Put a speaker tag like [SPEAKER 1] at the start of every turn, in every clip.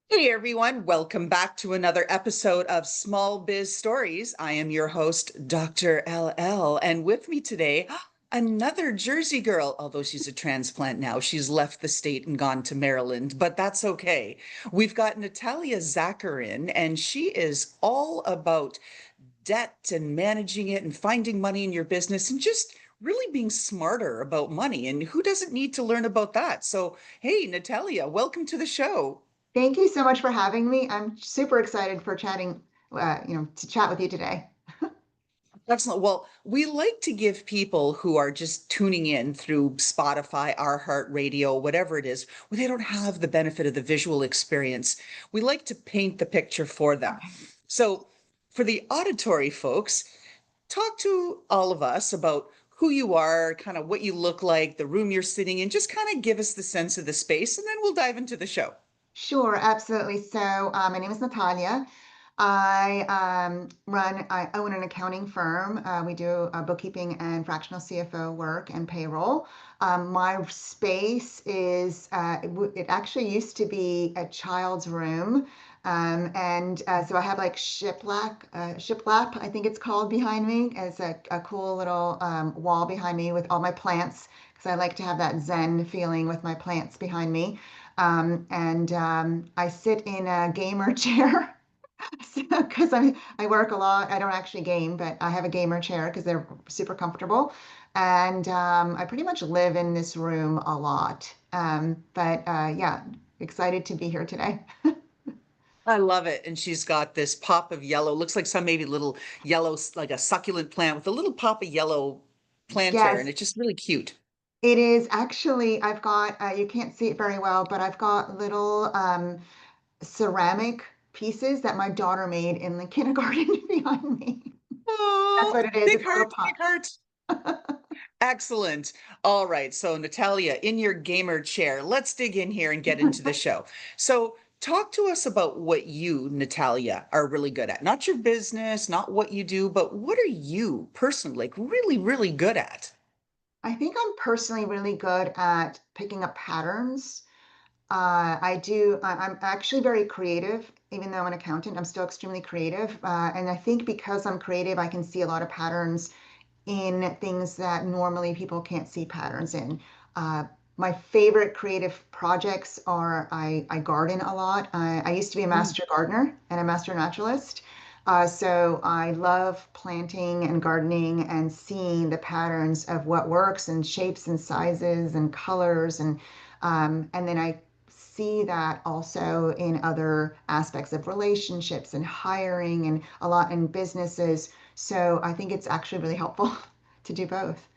[SPEAKER 1] Hey everyone, welcome back to another episode of Small Biz Stories. I am your host, Dr. LL, and with me today, another Jersey girl, although she's a transplant now. She's left the state and gone to Maryland, but that's okay. We've got Natalia Zacharin, and she is all about debt and managing it and finding money in your business and just really being smarter about money. And who doesn't need to learn about that? So, hey, Natalia, welcome to the show.
[SPEAKER 2] Thank you so much for having me. I'm super excited for chatting, to chat with you today.
[SPEAKER 1] Excellent. Well, we like to give people who are just tuning in through Spotify, our Heart Radio, whatever it is, where they don't have the benefit of the visual experience. We like to paint the picture for them.
[SPEAKER 2] Okay.
[SPEAKER 1] So, for the auditory folks, talk to all of us about who you are, kind of what you look like, the room you're sitting in, just kind of give us the sense of the space, and then we'll dive into the show.
[SPEAKER 2] Sure, absolutely. So, my name is Natalia. I own an accounting firm. We do bookkeeping and fractional CFO work and payroll. My space is, it actually used to be a child's room. And so I have like shiplap, I think it's called behind me, as a cool little wall behind me with all my plants, because I like to have that Zen feeling with my plants behind me. And I sit in a gamer chair because I work a lot. I don't actually game, but I have a gamer chair because they're super comfortable. And I pretty much live in this room a lot. But yeah, excited to be here today.
[SPEAKER 1] I love it. And she's got this pop of yellow, looks like some maybe little yellow, like a succulent plant with a little pop of yellow planter, and
[SPEAKER 2] Yes,
[SPEAKER 1] it's just really cute.
[SPEAKER 2] it is actually. I've got, you can't see it very well, but I've got little ceramic pieces that my daughter made in the kindergarten behind me. That's
[SPEAKER 1] Oh,
[SPEAKER 2] what it is.
[SPEAKER 1] big
[SPEAKER 2] It's a little
[SPEAKER 1] heart, big
[SPEAKER 2] pot.
[SPEAKER 1] heart. Excellent. All right. So, Natalia, in your gamer chair, let's dig in here and get into the show. So, talk to us about what you, Natalia, are really good at. Not your business, not what you do, but what are you personally like really, really good at?
[SPEAKER 2] I think I'm personally really good at picking up patterns. I'm actually very creative. Even though I'm an accountant, I'm still extremely creative. And I think because I'm creative, I can see a lot of patterns in things that normally people can't see patterns in. Uh, my favorite creative projects are I garden a lot. I used to be a
[SPEAKER 1] Mm.
[SPEAKER 2] master gardener and a master naturalist. So I love planting and gardening and seeing the patterns of what works and shapes and sizes and colors and then I see that also in other aspects of relationships and hiring and a lot in businesses. So I think it's actually really helpful to do both.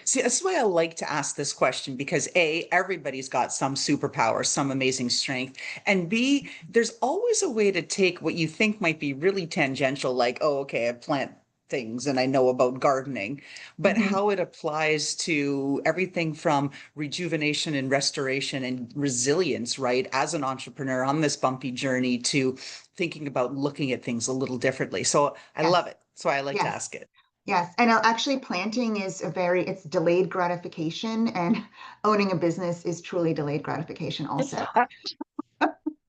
[SPEAKER 1] See, that's why I like to ask this question because A, everybody's got some superpower, some amazing strength. And B, there's always a way to take what you think might be really tangential, like, oh, okay, I plant things and I know about gardening, but
[SPEAKER 2] Mhm.
[SPEAKER 1] how it applies to everything from rejuvenation and restoration and resilience, right? As an entrepreneur on this bumpy journey to thinking about looking at things a little differently. So I love
[SPEAKER 2] Yes,
[SPEAKER 1] it. So I like to
[SPEAKER 2] yes,
[SPEAKER 1] ask it.
[SPEAKER 2] yes. And actually, planting is it's delayed gratification, and owning a business is truly delayed gratification also.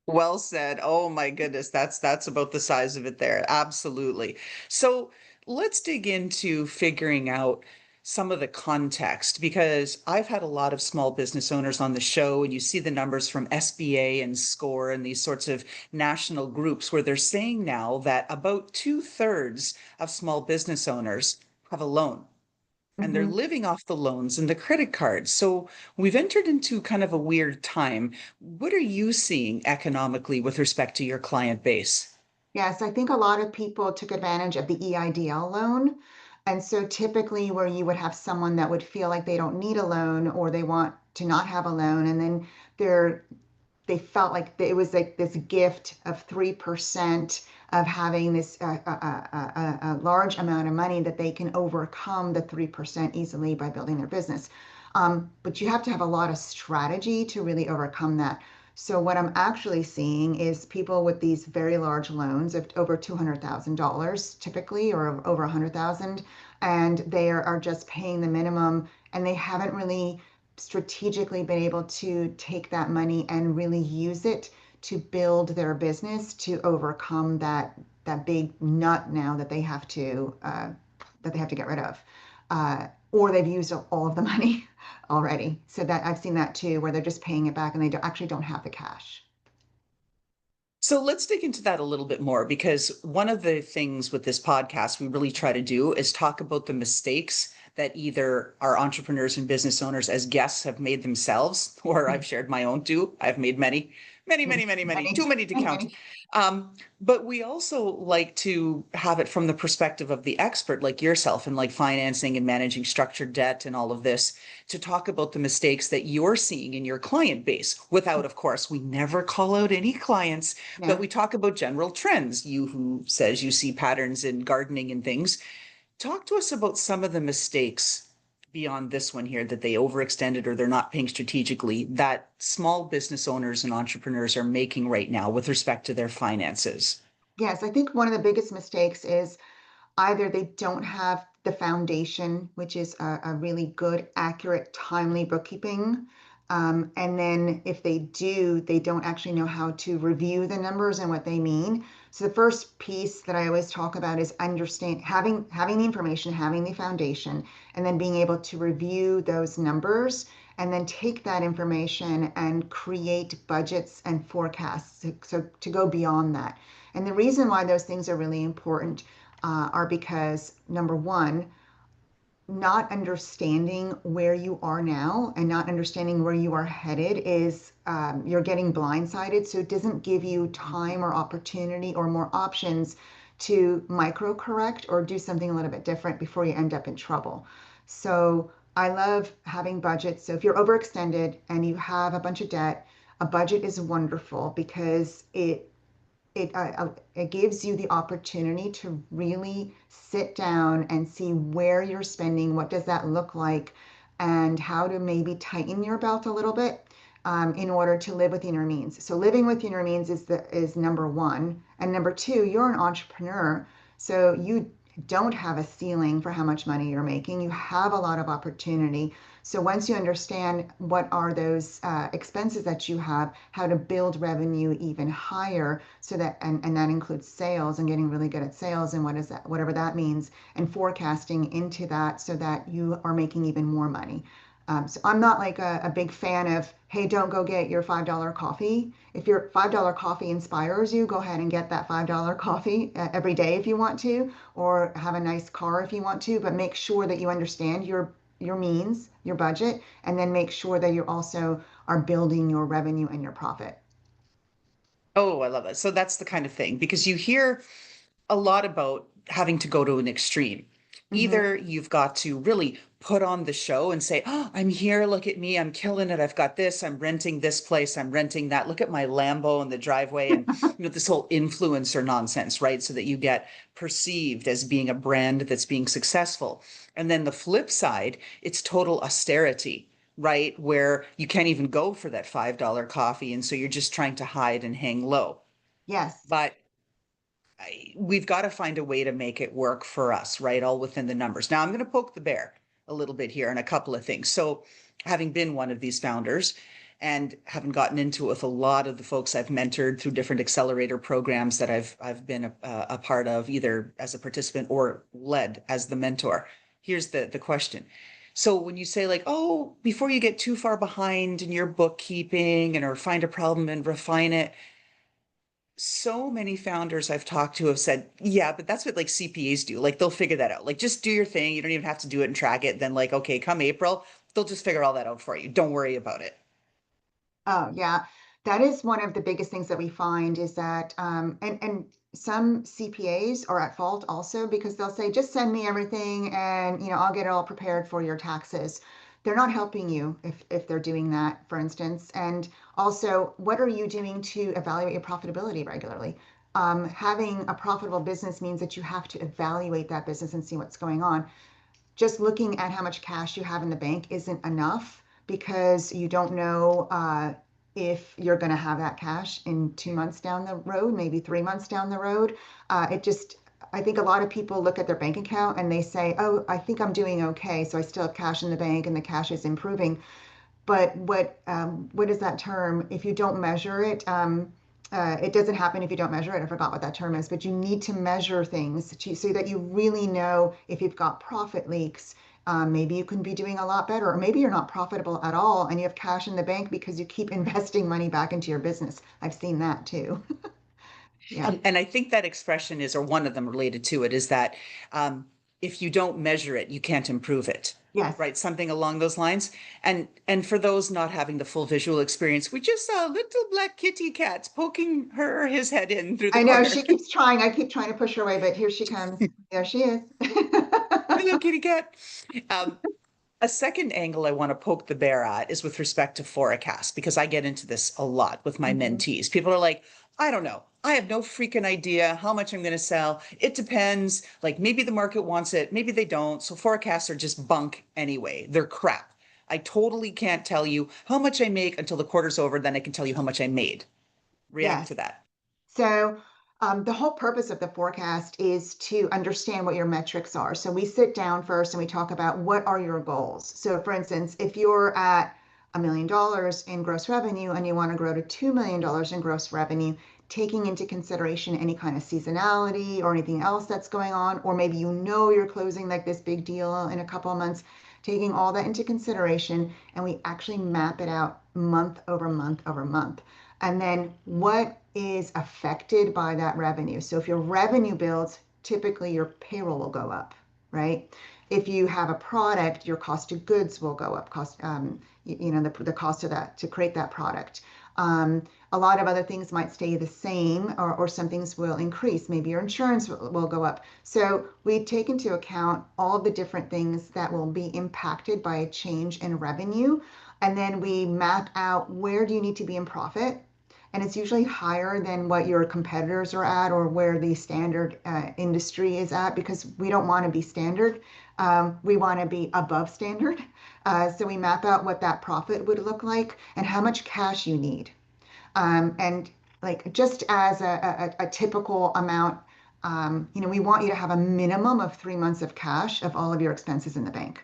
[SPEAKER 1] Well said. Oh my goodness, that's about the size of it there. Absolutely. So let's dig into figuring out some of the context because I've had a lot of small business owners on the show, and you see the numbers from SBA and SCORE and these sorts of national groups where they're saying now that about two-thirds of small business owners have a loan and they're
[SPEAKER 2] Mhm.
[SPEAKER 1] living off the loans and the credit cards. So we've entered into kind of a weird time. What are you seeing economically with respect to your client base?
[SPEAKER 2] Yes, I think a lot of people took advantage of the EIDL loan. And so typically where you would have someone that would feel like they don't need a loan or they want to not have a loan, and then they're they felt like it was like this gift of 3% of having this a large amount of money that they can overcome the 3% easily by building their business. But you have to have a lot of strategy to really overcome that. So what I'm actually seeing is people with these very large loans of over $200,000 typically, or over 100,000, and they are just paying the minimum, and they haven't really strategically been able to take that money and really use it to build their business to overcome that big nut now that they have to get rid of, or they've used all of the money already. So that I've seen that too, where they're just paying it back and they actually don't have the cash.
[SPEAKER 1] So let's dig into that a little bit more because one of the things with this podcast we really try to do is talk about the mistakes that either our entrepreneurs and business owners as guests have made themselves, or I've shared my own too. I've made many, many, many, many, many,
[SPEAKER 2] Many,
[SPEAKER 1] too many to
[SPEAKER 2] many,
[SPEAKER 1] count.
[SPEAKER 2] many.
[SPEAKER 1] But we also like to have it from the perspective of the expert like yourself in like financing and managing structured debt and all of this to talk about the mistakes that you're seeing in your client base without, of course, we never call out any clients, but
[SPEAKER 2] No.
[SPEAKER 1] we talk about general trends. You who says you see patterns in gardening and things, talk to us about some of the mistakes beyond this one here that they overextended or they're not paying strategically that small business owners and entrepreneurs are making right now with respect to their finances.
[SPEAKER 2] Yes, I think one of the biggest mistakes is either they don't have the foundation, which is a really good, accurate, timely bookkeeping. And then if they do, they don't actually know how to review the numbers and what they mean. So the first piece that I always talk about is understand having the information, having the foundation, and then being able to review those numbers and then take that information and create budgets and forecasts. So to go beyond that. And the reason why those things are really important are because number one, not understanding where you are now and not understanding where you are headed is you're getting blindsided. So it doesn't give you time or opportunity or more options to micro correct or do something a little bit different before you end up in trouble. So I love having budgets. So if you're overextended and you have a bunch of debt, a budget is wonderful because it gives you the opportunity to really sit down and see where you're spending, what does that look like, and how to maybe tighten your belt a little bit in order to live within your means. So living within your means is number one, and number two, you're an entrepreneur, so you don't have a ceiling for how much money you're making. You have a lot of opportunity. So once you understand what are those expenses that you have, how to build revenue even higher, so that and that includes sales and getting really good at sales and what is that, whatever that means, and forecasting into that so that you are making even more money. So I'm not like a big fan of, hey, don't go get your $5 coffee. If your $5 coffee inspires you, go ahead and get that $5 coffee every day if you want to, or have a nice car if you want to, but make sure that you understand your means, your budget, and then make sure that you also are building your revenue and your profit.
[SPEAKER 1] Oh, I love it. So that's the kind of thing because you hear a lot about having to go to an extreme.
[SPEAKER 2] Mm-hmm.
[SPEAKER 1] Either you've got to really put on the show and say, "Oh, I'm here, look at me, I'm killing it. I've got this, I'm renting this place, I'm renting that. Look at my Lambo in the driveway." And this whole influencer nonsense, right? So that you get perceived as being a brand that's being successful. And then the flip side, it's total austerity, right? Where you can't even go for that $5 coffee. And so you're just trying to hide and hang low.
[SPEAKER 2] Yes.
[SPEAKER 1] But we've got to find a way to make it work for us, right? All within the numbers. Now, I'm going to poke the bear a little bit here on a couple of things. So, having been one of these founders and having gotten into it with a lot of the folks I've mentored through different accelerator programs that I've been a part of, either as a participant or led as the mentor. Here's the question. So when you say like, oh, before you get too far behind in your bookkeeping and or find a problem and refine it, so many founders I've talked to have said, yeah, but that's what like CPAs do. Like they'll figure that out. Like just do your thing. You don't even have to do it and track it. Then like, okay, come April, they'll just figure all that out for you. Don't worry about it.
[SPEAKER 2] Oh, yeah. That is one of the biggest things that we find is that, and some CPAs are at fault also because they'll say, just send me everything and, I'll get it all prepared for your taxes. They're not helping you if they're doing that, for instance. And also, what are you doing to evaluate your profitability regularly? Having a profitable business means that you have to evaluate that business and see what's going on. Just looking at how much cash you have in the bank isn't enough because you don't know if you're going to have that cash in 2 months down the road, maybe 3 months down the road. I think a lot of people look at their bank account and they say, oh, I think I'm doing okay. So I still have cash in the bank and the cash is improving. But what is that term? If you don't measure it, it doesn't happen if you don't measure it. I forgot what that term is, but you need to measure things so that you really know if you've got profit leaks. Maybe you can be doing a lot better, or maybe you're not profitable at all and you have cash in the bank because you keep investing money back into your business. I've seen that too. Yeah.
[SPEAKER 1] And I think that expression is, or one of them related to it, is that if you don't measure it, you can't improve it,
[SPEAKER 2] Yes.
[SPEAKER 1] right? Something along those lines. And for those not having the full visual experience, we just saw little black kitty cats poking his head in through the
[SPEAKER 2] I know she
[SPEAKER 1] corner.
[SPEAKER 2] keeps trying. I keep trying to push her away, but here she comes. There she is.
[SPEAKER 1] Hello, kitty cat. Um, A second angle I want to poke the bear at is with respect to forecast, because I get into this a lot with my
[SPEAKER 2] Mhm.
[SPEAKER 1] mentees. People are like, I don't know. I have no freaking idea how much I'm going to sell. It depends. Like maybe the market wants it, maybe they don't. So forecasts are just bunk anyway. They're crap. I totally can't tell you how much I make until the quarter's over. Then I can tell you how much I made. React
[SPEAKER 2] Yes.
[SPEAKER 1] to that.
[SPEAKER 2] So, the whole purpose of the forecast is to understand what your metrics are. So, we sit down first and we talk about what are your goals. So, for instance, if you're at $1 million in gross revenue and you want to grow to $2 million in gross revenue, taking into consideration any kind of seasonality or anything else that's going on, or maybe you're closing like this big deal in a couple of months, taking all that into consideration, and we actually map it out month over month over month. And then what is affected by that revenue? So if your revenue builds, typically your payroll will go up, right? If you have a product, your cost of goods will go up. The cost of that to create that product. A lot of other things might stay the same, or some things will increase. Maybe your insurance will go up. So we take into account all of the different things that will be impacted by a change in revenue. And then we map out where do you need to be in profit, and it's usually higher than what your competitors are at or where the standard industry is at, because we don't want to be standard. We want to be above standard. So we map out what that profit would look like and how much cash you need. And like just as a typical amount, we want you to have a minimum of 3 months of cash of all of your expenses in the bank.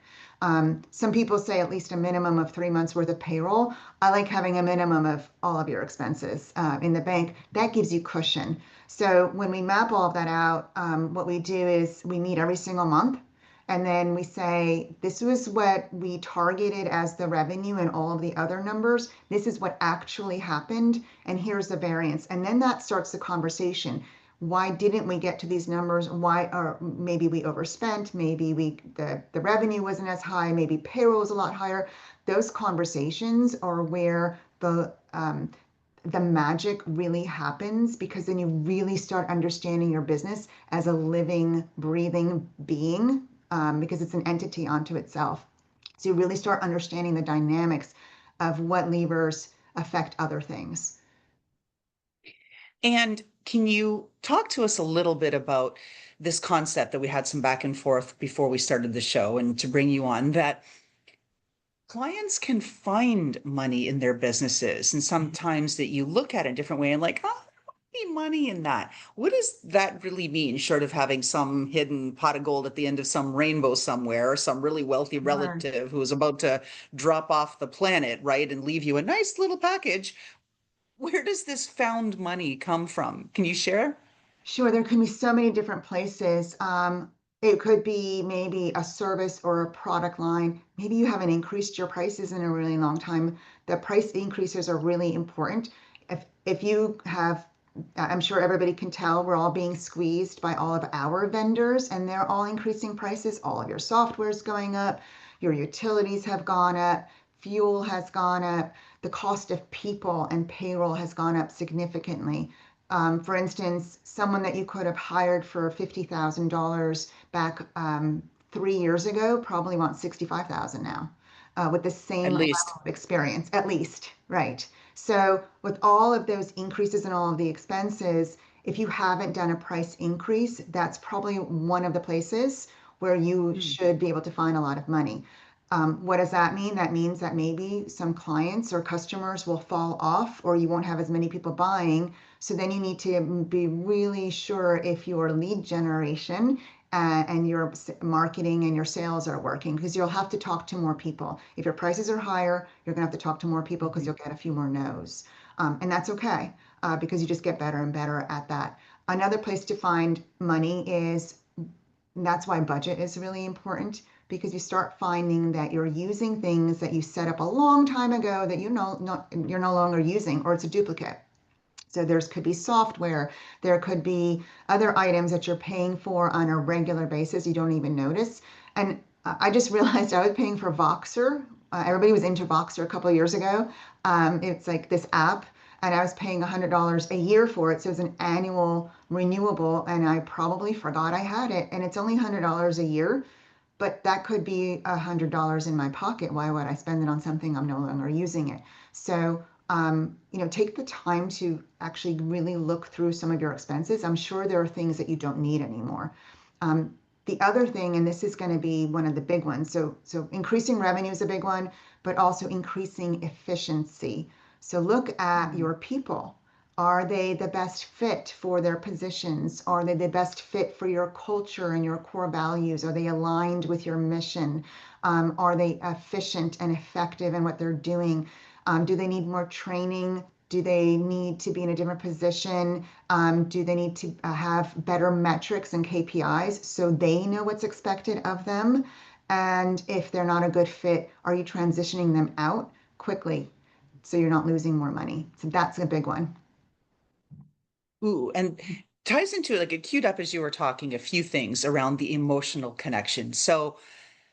[SPEAKER 2] Some people say at least a minimum of 3 months worth of payroll. I like having a minimum of all of your expenses in the bank. That gives you cushion. So when we map all of that out, what we do is we meet every single month. And then we say, this was what we targeted as the revenue and all of the other numbers. This is what actually happened. And here's the variance. And then that starts the conversation. Why didn't we get to these numbers? Why, or maybe we overspent, maybe the revenue wasn't as high, maybe payroll was a lot higher. Those conversations are where the magic really happens, because then you really start understanding your business as a living, breathing being, because it's an entity unto itself. So you really start understanding the dynamics of what levers affect other things.
[SPEAKER 1] And can you talk to us a little bit about this concept that we had some back and forth before we started the show, and to bring you on, that clients can find money in their businesses, and sometimes that you look at it a different way and like, oh, there might be money in that. What does that really mean, short of having some hidden pot of gold at the end of some rainbow somewhere, or some really wealthy
[SPEAKER 2] Sure.
[SPEAKER 1] relative who is about to drop off the planet, right, and leave you a nice little package? Where does this found money come from? Can you share?
[SPEAKER 2] Sure, there can be so many different places. It could be maybe a service or a product line. Maybe you haven't increased your prices in a really long time. The price increases are really important. If you have, I'm sure everybody can tell we're all being squeezed by all of our vendors, and they're all increasing prices. All of your software is going up, your utilities have gone up, fuel has gone up, the cost of people and payroll has gone up significantly. For instance, someone that you could have hired for $50,000 back 3 years ago probably wants 65,000 now, with the
[SPEAKER 1] At
[SPEAKER 2] same level
[SPEAKER 1] least.
[SPEAKER 2] of experience, at least, right? So with all of those increases in all of the expenses, if you haven't done a price increase, that's probably one of the places where you
[SPEAKER 1] Hmm.
[SPEAKER 2] should be able to find a lot of money. What does that mean? That means that maybe some clients or customers will fall off, or you won't have as many people buying. So then you need to be really sure if your lead generation and your marketing and your sales are working, because you'll have to talk to more people. If your prices are higher, you're going to have to talk to more people because
[SPEAKER 1] Mhm.
[SPEAKER 2] you'll get a few more no's. And that's okay, because you just get better and better at that. Another place to find money is, that's why budget is really important, because you start finding that you're using things that you set up a long time ago that you're no longer using, or it's a duplicate. So there's could be software, there could be other items that you're paying for on a regular basis you don't even notice. And I just realized I was paying for Voxer. Everybody was into Voxer a couple of years ago. It's like this app, and I was paying $100 a year for it. So it's an annual renewable, and I probably forgot I had it. And it's only $100 a year, but that could be $100 in my pocket. Why would I spend it on something I'm no longer using it? So, take the time to actually really look through some of your expenses. I'm sure there are things that you don't need anymore. Um, the other thing, and this is going to be one of the big ones, so increasing revenue is a big one, but also increasing efficiency. So look at
[SPEAKER 1] Mm.
[SPEAKER 2] your people. Are they the best fit for their positions? Are they the best fit for your culture and your core values? Are they aligned with your mission? Are they efficient and effective in what they're doing? Do they need more training? Do they need to be in a different position? Do they need to have better metrics and KPIs so they know what's expected of them? And if they're not a good fit, are you transitioning them out quickly so you're not losing more money? So that's a big one.
[SPEAKER 1] Ooh, and ties into like it queued up as you were talking a few things around the emotional connection. So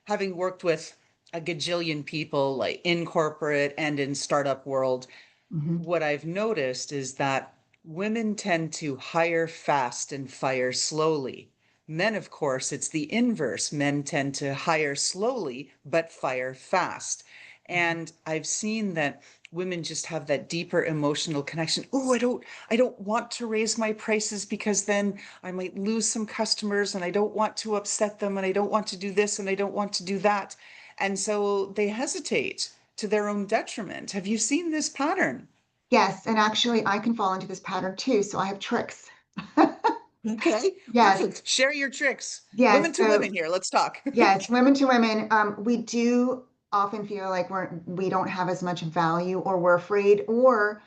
[SPEAKER 1] having worked with a gajillion people like in corporate and in startup world,
[SPEAKER 2] Mhm.
[SPEAKER 1] what I've noticed is that women tend to hire fast and fire slowly. Men, of course, it's the inverse. Men tend to hire slowly but fire fast. And I've seen that women just have that deeper emotional connection. Oh, I don't want to raise my prices because then I might lose some customers and I don't want to upset them and I don't want to do this and I don't want to do that. And so they hesitate to their own detriment. Have you seen this pattern?
[SPEAKER 2] Yes, and actually, I can fall into this pattern too, so I have tricks.
[SPEAKER 1] Okay,
[SPEAKER 2] Yes,
[SPEAKER 1] perfect. Share your tricks. Women
[SPEAKER 2] yes.
[SPEAKER 1] to
[SPEAKER 2] So
[SPEAKER 1] women here. Let's talk.
[SPEAKER 2] yes, women to women, we do often feel like we don't have as much value, or we're afraid, or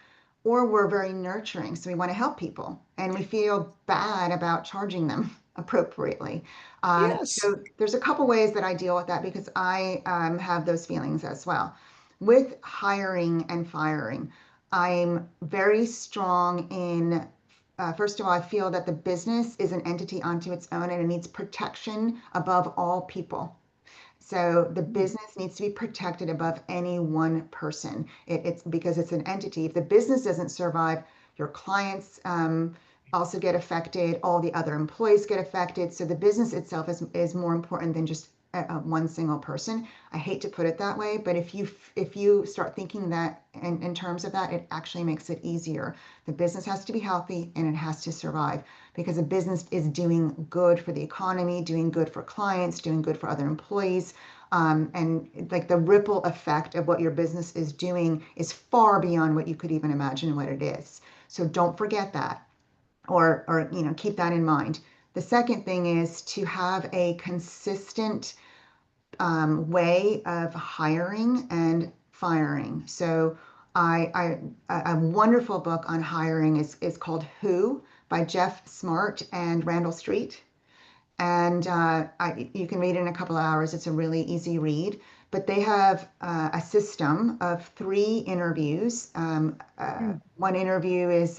[SPEAKER 2] we're very nurturing, so we want to help people, and we feel bad about charging them appropriately.
[SPEAKER 1] Yes.
[SPEAKER 2] So there's a couple ways that I deal with that, because I have those feelings as well. With hiring and firing, I'm very strong in first of all, I feel that the business is an entity unto its own, and it needs protection above all people. So the
[SPEAKER 1] Mm.
[SPEAKER 2] business needs to be protected above any one person. It's because it's an entity. If the business doesn't survive, your clients also get affected. All the other employees get affected. So the business itself is more important than just one single person. I hate to put it that way, but if you start thinking that in terms of that, it actually makes it easier. The business has to be healthy and it has to survive, because a business is doing good for the economy, doing good for clients, doing good for other employees. And like the ripple effect of what your business is doing is far beyond what you could even imagine what it is. So don't forget that, or keep that in mind. The second thing is to have a consistent way of hiring and firing. So a wonderful book on hiring is called Who by Jeff Smart and Randall Street. And you can read it in a couple of hours. It's a really easy read. But they have a system of 3 interviews.
[SPEAKER 1] Mm.
[SPEAKER 2] One interview is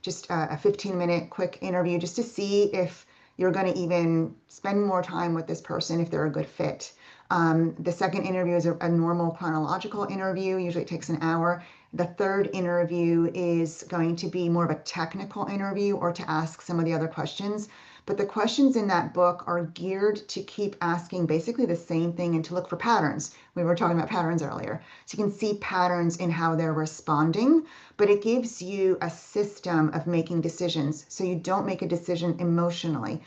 [SPEAKER 2] just a 15-minute quick interview, just to see if you're going to even spend more time with this person, if they're a good fit. The second interview is a normal chronological interview. Usually it takes an hour. The third interview is going to be more of a technical interview, or to ask some of the other questions. But the questions in that book are geared to keep asking basically the same thing and to look for patterns. We were talking about patterns earlier. So you can see patterns in how they're responding, but it gives you a system of making decisions so you don't make a decision emotionally.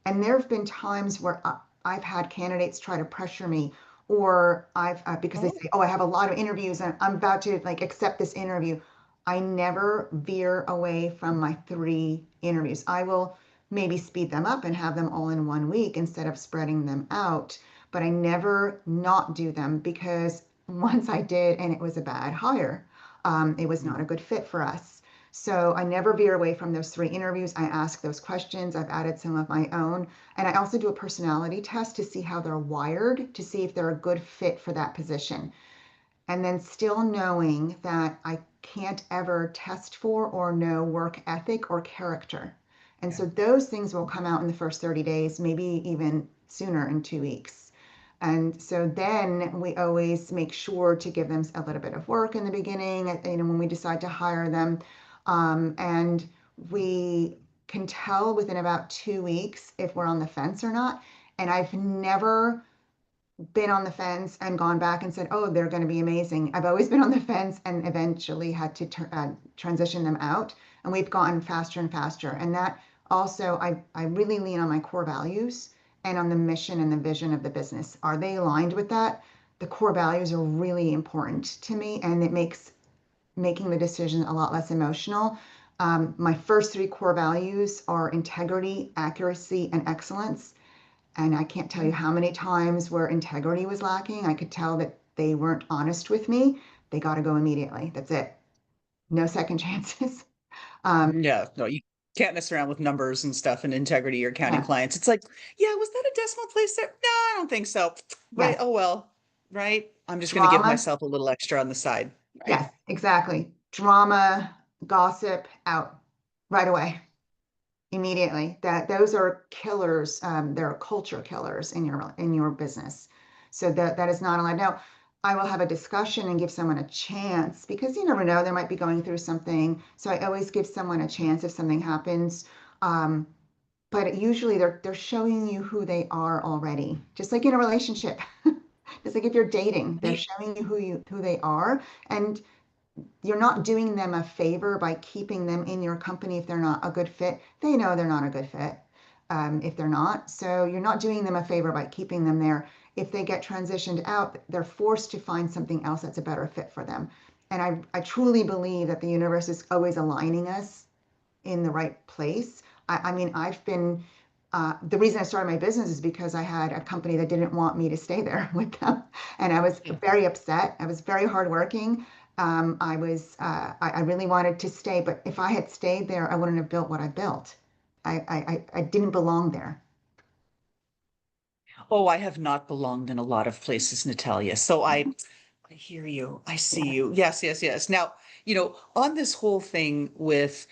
[SPEAKER 2] And there have been times where I've had candidates try to pressure me, or I've because they
[SPEAKER 1] Oh,
[SPEAKER 2] say, "Oh, I have a lot of interviews and I'm about to like accept this interview." I never veer away from my 3 interviews. I will. maybe speed them up and have them all in 1 week instead of spreading them out. But I never not do them because once I did and it was a bad hire. It was not a good fit for us. So I never veer away from those 3 interviews. I ask those questions. I've added some of my own. And I also do a personality test to see how they're wired, to see if they're a good fit for that position. And then still knowing that I can't ever test for or know work ethic or character. And
[SPEAKER 1] Yeah.
[SPEAKER 2] so those things will come out in the first 30 days, maybe even sooner in 2 weeks. And so then we always make sure to give them a little bit of work in the beginning, when we decide to hire them. And we can tell within about 2 weeks if we're on the fence or not. And I've never been on the fence and gone back and said, oh, they're going to be amazing. I've always been on the fence and eventually had to transition them out. And we've gotten faster and faster. And that also, I really lean on my core values and on the mission and the vision of the business. Are they aligned with that? The core values are really important to me, and it makes making the decision a lot less emotional. My first 3 core values are integrity, accuracy, and excellence. And I can't tell you how many times where integrity was lacking. I could tell that they weren't honest with me. They got to go immediately. That's it. No second chances. Um,
[SPEAKER 1] Yeah, no, you can't mess around with numbers and stuff and integrity or counting
[SPEAKER 2] yeah.
[SPEAKER 1] clients. It's like, yeah, was that a decimal place there? No, I don't think so. Right.
[SPEAKER 2] Yes.
[SPEAKER 1] Oh, well, right. I'm just going to give
[SPEAKER 2] Drama.
[SPEAKER 1] myself a little extra on the side. Right.
[SPEAKER 2] Yes, exactly. Drama, gossip, out right away, immediately. That those are killers. They're culture killers in your business. So that is not allowed. Now, I will have a discussion and give someone a chance because you never know, they might be going through something. So I always give someone a chance if something happens. Um, but usually they're showing you who they are already, just like in a relationship. Just like if you're dating, they're
[SPEAKER 1] I,
[SPEAKER 2] showing you who they are, and you're not doing them a favor by keeping them in your company if they're not a good fit. They know they're not a good fit if they're not. So you're not doing them a favor by keeping them there. If they get transitioned out, they're forced to find something else that's a better fit for them. And I truly believe that the universe is always aligning us in the right place. I mean, I've been the reason I started my business is because I had a company that didn't want me to stay there with them, and I was very upset. I was very hardworking. I really wanted to stay, but if I had stayed there, I wouldn't have built what I built. I didn't belong there.
[SPEAKER 1] oh, I have not belonged in a lot of places, Natalia. So I hear you. I see
[SPEAKER 2] Yeah.
[SPEAKER 1] you. Yes, yes, yes. Now, on this whole thing with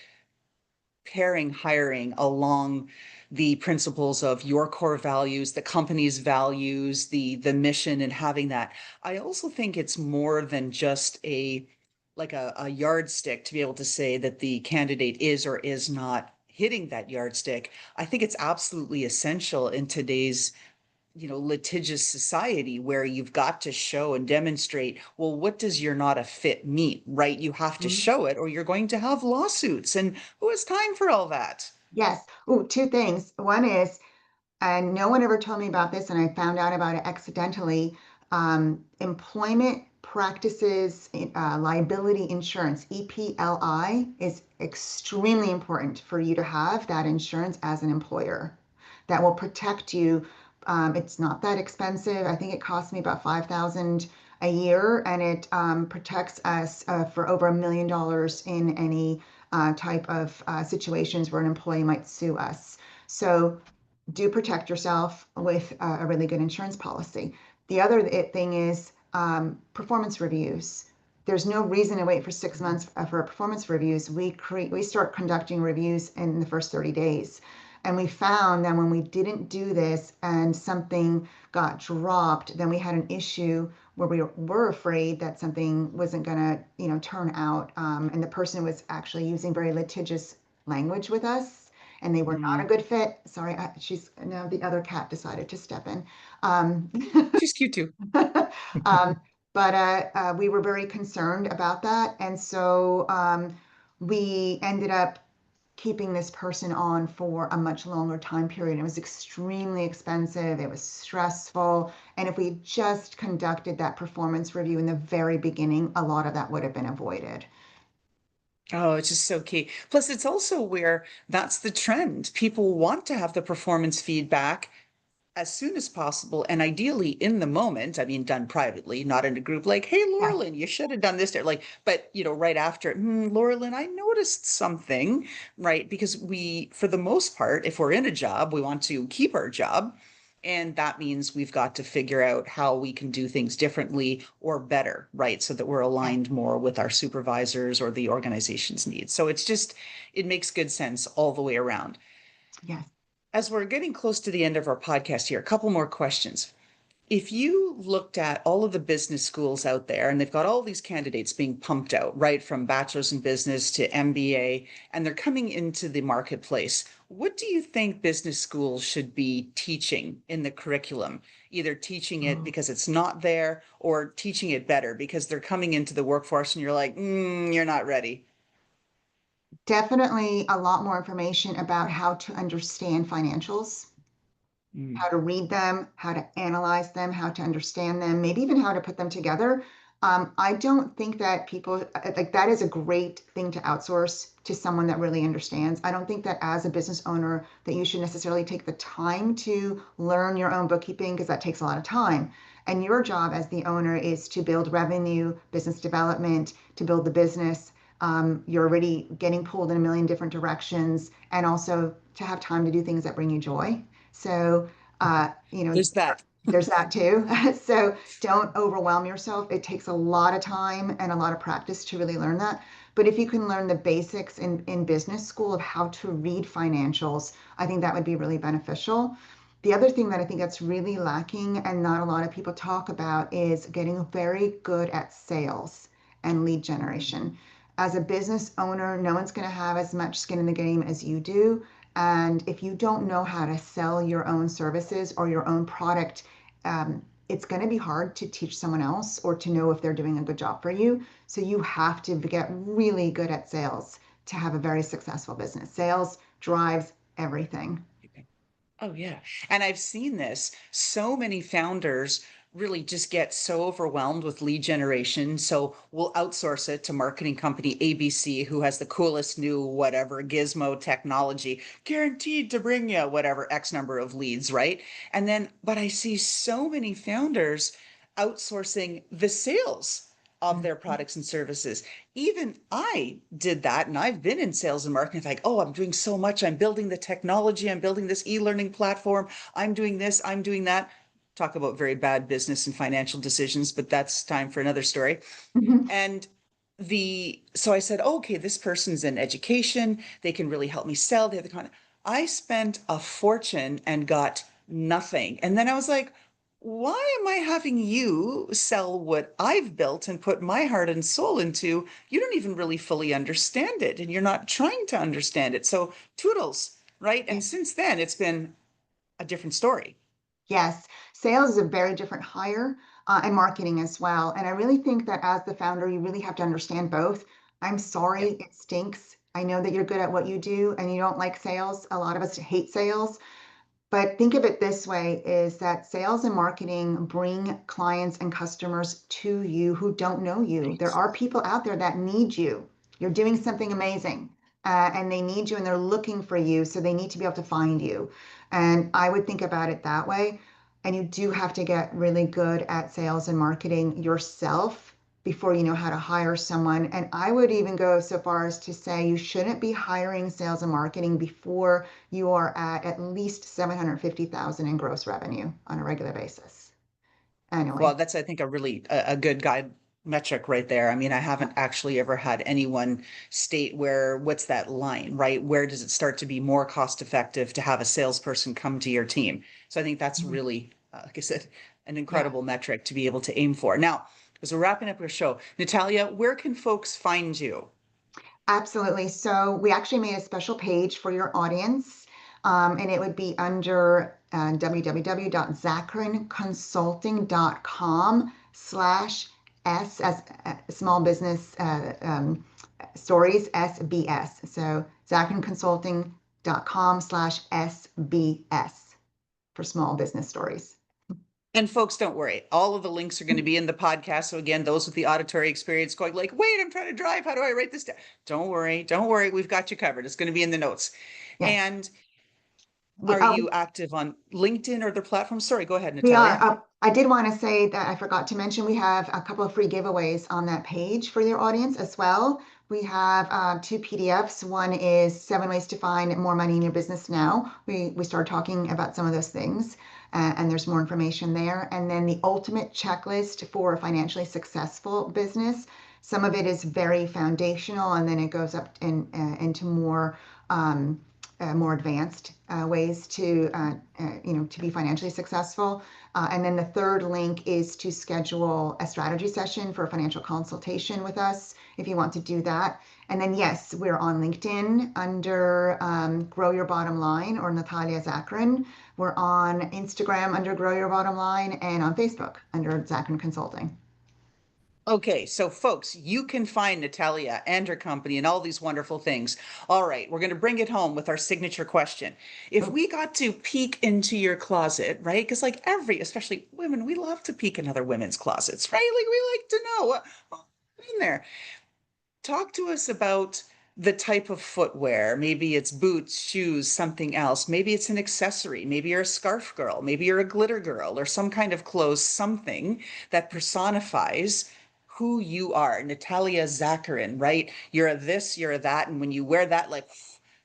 [SPEAKER 1] pairing hiring along the principles of your core values, the company's values, the mission, and having that. I also think it's more than just a yardstick to be able to say that the candidate is or is not hitting that yardstick. I think it's absolutely essential in today's litigious society where you've got to show and demonstrate, well, what does your not a fit mean, right? You have to
[SPEAKER 2] Mhm.
[SPEAKER 1] show it or you're going to have lawsuits. And who has time for all that?
[SPEAKER 2] Yes. Oh, 2 things. One is, and no one ever told me about this, and I found out about it accidentally. Employment practices liability insurance, EPLI, is extremely important for you to have that insurance as an employer that will protect you. It's not that expensive. I think it costs me about 5,000 a year, and it protects us for over $1 million in any type of situations where an employee might sue us. So do protect yourself with a really good insurance policy. The other thing is performance reviews. There's no reason to wait for 6 months for performance reviews. We start conducting reviews in the first 30 days. And we found that when we didn't do this and something got dropped, then we had an issue where we were afraid that something wasn't going to, turn out. And the person was actually using very litigious language with us, and they were not a
[SPEAKER 1] Mm,
[SPEAKER 2] good fit. Sorry, she's now the other cat decided to step in.
[SPEAKER 1] she's cute too.
[SPEAKER 2] um, but we were very concerned about that. And so we ended up keeping this person on for a much longer time period. It was extremely expensive. It was stressful. And if we had just conducted that performance review in the very beginning, a lot of that would have been avoided.
[SPEAKER 1] Oh, it's just so key. Plus, it's also where that's the trend. People want to have the performance feedback as soon as possible and ideally in the moment. I mean, done privately, not in a group like, hey,
[SPEAKER 2] Yes.
[SPEAKER 1] Laurelyn, you should have done this there. Like, but right after, Laurelyn, I noticed something, right? Because we, for the most part, if we're in a job, we want to keep our job. And that means we've got to figure out how we can do things differently or better, right? So that we're
[SPEAKER 2] Yes.
[SPEAKER 1] aligned more with our supervisors or the organization's needs. So it makes good sense all the way around.
[SPEAKER 2] Yes.
[SPEAKER 1] As we're getting close to the end of our podcast here, a couple more questions. If you looked at all of the business schools out there and they've got all these candidates being pumped out, right, from bachelor's in business to MBA, and they're coming into the marketplace, what do you think business schools should be teaching in the curriculum? Either teaching it
[SPEAKER 2] Oh.
[SPEAKER 1] because it's not there or teaching it better because they're coming into the workforce and you're like, you're not ready.
[SPEAKER 2] Definitely a lot more information about how to understand financials,
[SPEAKER 1] Mm,
[SPEAKER 2] how to read them, how to analyze them, how to understand them, maybe even how to put them together. I don't think that people like that is a great thing to outsource to someone that really understands. I don't think that as a business owner that you should necessarily take the time to learn your own bookkeeping because that takes a lot of time. And your job as the owner is to build revenue, business development, to build the business. You're already getting pulled in a million different directions, and also to have time to do things that bring you joy. So
[SPEAKER 1] there's that.
[SPEAKER 2] there's that too. So don't overwhelm yourself. It takes a lot of time and a lot of practice to really learn that. But if you can learn the basics in business school of how to read financials, I think that would be really beneficial. The other thing that I think that's really lacking and not a lot of people talk about is getting very good at sales and lead generation. As a business owner, no one's going to have as much skin in the game as you do. And if you don't know how to sell your own services or your own product, it's going to be hard to teach someone else or to know if they're doing a good job for you. So you have to get really good at sales to have a very successful business. Sales drives everything.
[SPEAKER 1] Oh, yeah. And I've seen this. So many founders really just get so overwhelmed with lead generation. So we'll outsource it to marketing company ABC, who has the coolest new whatever gizmo technology, guaranteed to bring you whatever X number of leads, right? And then, but I see so many founders outsourcing the sales of their
[SPEAKER 2] Mhm.
[SPEAKER 1] products and services. Even I did that, and I've been in sales and marketing. It's like, oh, I'm doing so much. I'm building the technology. I'm building this e-learning platform. I'm doing this. I'm doing that. Talk about very bad business and financial decisions, but that's time for another story. And so I said, oh, okay, this person's in education. They can really help me sell. They have the content. I spent a fortune and got nothing. And then I was like, why am I having you sell what I've built and put my heart and soul into? You don't even really fully understand it, and you're not trying to understand it. So toodles, right?
[SPEAKER 2] Yeah.
[SPEAKER 1] And since then, it's been a different story.
[SPEAKER 2] Yes, sales is a very different hire and marketing as well. And I really think that as the founder, you really have to understand both. I'm sorry,
[SPEAKER 1] Yep.
[SPEAKER 2] it stinks. I know that you're good at what you do and you don't like sales. A lot of us hate sales. But think of it this way is that sales and marketing bring clients and customers to you who don't know you. There
[SPEAKER 1] Right.
[SPEAKER 2] are people out there that need you. You're doing something amazing, and they need you and they're looking for you. So they need to be able to find you. And I would think about it that way. And you do have to get really good at sales and marketing yourself before you know how to hire someone. And I would even go so far as to say you shouldn't be hiring sales and marketing before you are at least 750,000 in gross revenue on a regular basis
[SPEAKER 1] Well,
[SPEAKER 2] annually.
[SPEAKER 1] that's, I think, a good guide metric right there. I mean, I
[SPEAKER 2] Yeah.
[SPEAKER 1] haven't actually ever had anyone state what's that line, right? Where does it start to be more cost effective to have a salesperson come to your team? So I think that's
[SPEAKER 2] Mhm.
[SPEAKER 1] really, like I said, an
[SPEAKER 2] Yeah,
[SPEAKER 1] incredible metric to be able to aim for. Now, as we're wrapping up our show, Natalia, where can folks find you?
[SPEAKER 2] absolutely. So we actually made a special page for your audience, and it would be under www.zacharinconsulting.com/S as small business stories SBS. So zacharinconsulting.com/SBS for small business stories.
[SPEAKER 1] And folks, don't worry. All of the links are going to be in the podcast. So again, those with the auditory experience going like, wait, I'm trying to drive. How do I write this down? Don't worry. Don't worry. We've got you covered. It's going to be in the notes.
[SPEAKER 2] Yes.
[SPEAKER 1] And
[SPEAKER 2] We,
[SPEAKER 1] are you active on LinkedIn or other platforms? Sorry, go ahead,
[SPEAKER 2] We are.
[SPEAKER 1] Natalia.
[SPEAKER 2] I did want to say that I forgot to mention we have a couple of free giveaways on that page for your audience as well. We have two PDFs. One is 7 ways to find more money in your business now. We started talking about some of those things, and there's more information there. And then the ultimate checklist for a financially successful business. Some of it is very foundational, and then it goes up into more advanced ways to to be financially successful. And then the third link is to schedule a strategy session for a financial consultation with us if you want to do that. And then yes, we're on LinkedIn under Grow Your Bottom Line or Natalia Zacharin. We're on Instagram under Grow Your Bottom Line and on Facebook under Zacharin Consulting.
[SPEAKER 1] Okay, so folks, you can find Natalia and her company and all these wonderful things. All right, we're going to bring it home with our signature question. If
[SPEAKER 2] Oh,
[SPEAKER 1] we got to peek into your closet, right? Because like especially women, we love to peek in other women's closets, right? Like we like to know what's in there. Talk to us about the type of footwear. Maybe it's boots, shoes, something else. Maybe it's an accessory. Maybe you're a scarf girl. Maybe you're a glitter girl or some kind of clothes, something that personifies who you are. Natalia Zacharin, right? You're a this, you're a that. And when you wear that, like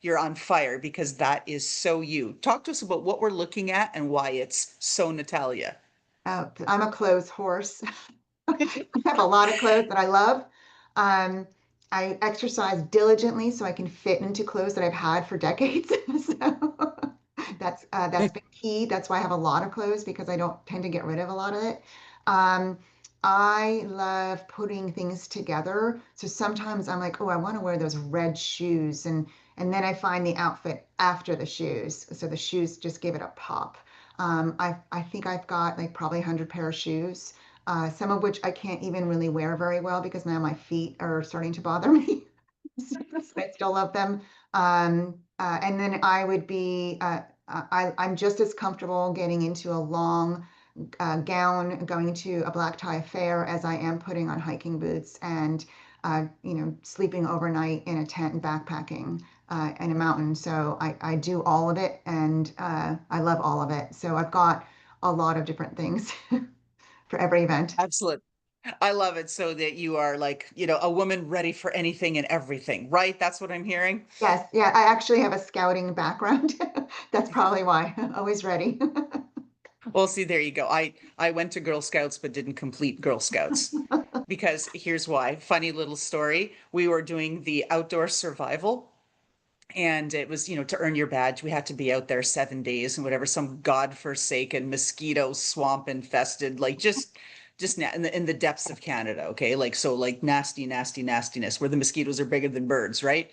[SPEAKER 1] you're on fire because that is so you. Talk to us about what we're looking at and why it's so Natalia.
[SPEAKER 2] I'm a clothes horse. I have a lot of clothes that I love. Um, I exercise diligently so I can fit into clothes that I've had for decades. So that's been key. That's why I have a lot of clothes because I don't tend to get rid of a lot of it. Um, I love putting things together. So sometimes I'm like, oh, I want to wear those red shoes, and then I find the outfit after the shoes. So the shoes just give it a pop. I think I've got like probably 100 pair of shoes, some of which I can't even really wear very well because now my feet are starting to bother me. I still love them. And then I would be, I'm just as comfortable getting into a long gown, going to a black tie affair as I am putting on hiking boots and, sleeping overnight in a tent and backpacking in a mountain. So I do all of it and I love all of it. So I've got a lot of different things for every event.
[SPEAKER 1] Excellent. I love it so that you are like, a woman ready for anything and everything, right? That's what I'm hearing.
[SPEAKER 2] Yes, yeah, I actually have a scouting background. That's probably why. Always ready.
[SPEAKER 1] Well, see, there you go. I went to Girl Scouts but didn't complete Girl Scouts because here's why. Funny little story. We were doing the outdoor survival and it was, to earn your badge, we had to be out there 7 days and whatever, some godforsaken mosquito swamp infested, like in the depths of Canada, okay? Like so like nasty, nasty, nastiness where the mosquitoes are bigger than birds, right?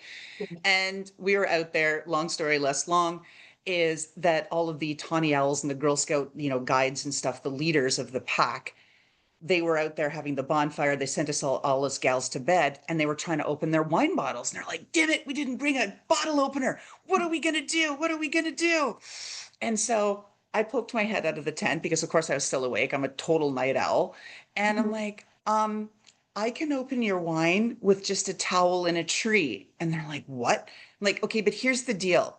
[SPEAKER 1] And we were out there, long story less long, is that all of the tawny owls and the Girl Scout, guides and stuff, the leaders of the pack, they were out there having the bonfire. They sent us all us gals to bed and they were trying to open their wine bottles. And they're like, damn it, we didn't bring a bottle opener. What are we going to do? What are we going to do? And so I poked my head out of the tent because, of course, I was still awake. I'm a total night owl. And I'm like, I can open your wine with just a towel and a tree. And they're like, what? I'm like, okay, but here's the deal.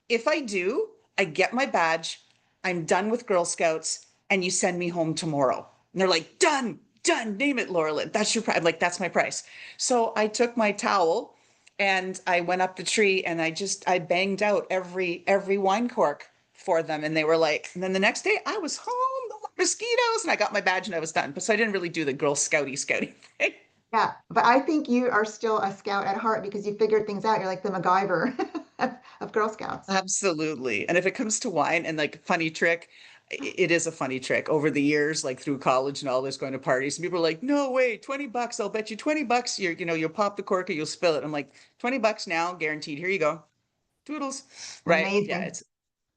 [SPEAKER 1] If I do, I get my badge, I'm done with Girl Scouts, and you send me home tomorrow. And they're like, done, done, name it, Laura. That's your price. I'm like, that's my price. So I took my towel and I went up the tree and I banged out every wine cork for them. And they were like, and then the next day I was home, no more mosquitoes, and I got my badge and I was done. But so I didn't really do the Girl Scouty thing.
[SPEAKER 2] Yeah, but I think you are still a scout at heart because you figured things out. You're like the MacGyver of Girl Scouts.
[SPEAKER 1] Absolutely. And if it comes to wine and like funny trick, it is a funny trick over the years, like through college and all this going to parties. And people are like, no way, $20. I'll bet you $20 you'll pop the cork or you'll spill it. I'm like, $20 now, guaranteed. Here you go. Doodles. Right. Yeah,
[SPEAKER 2] Amazing.
[SPEAKER 1] it's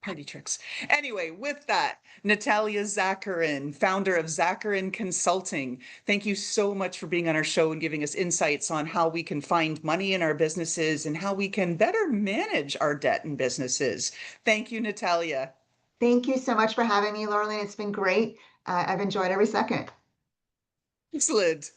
[SPEAKER 1] party tricks. Anyway, with that, Natalia Zacharin, founder of Zacharin Consulting, thank you so much for being on our show and giving us insights on how we can find money in our businesses and how we can better manage our debt in businesses. Thank you, Natalia.
[SPEAKER 2] Thank you so much for having me, Laurelyn. It's been great. I've enjoyed every second.
[SPEAKER 1] Excellent.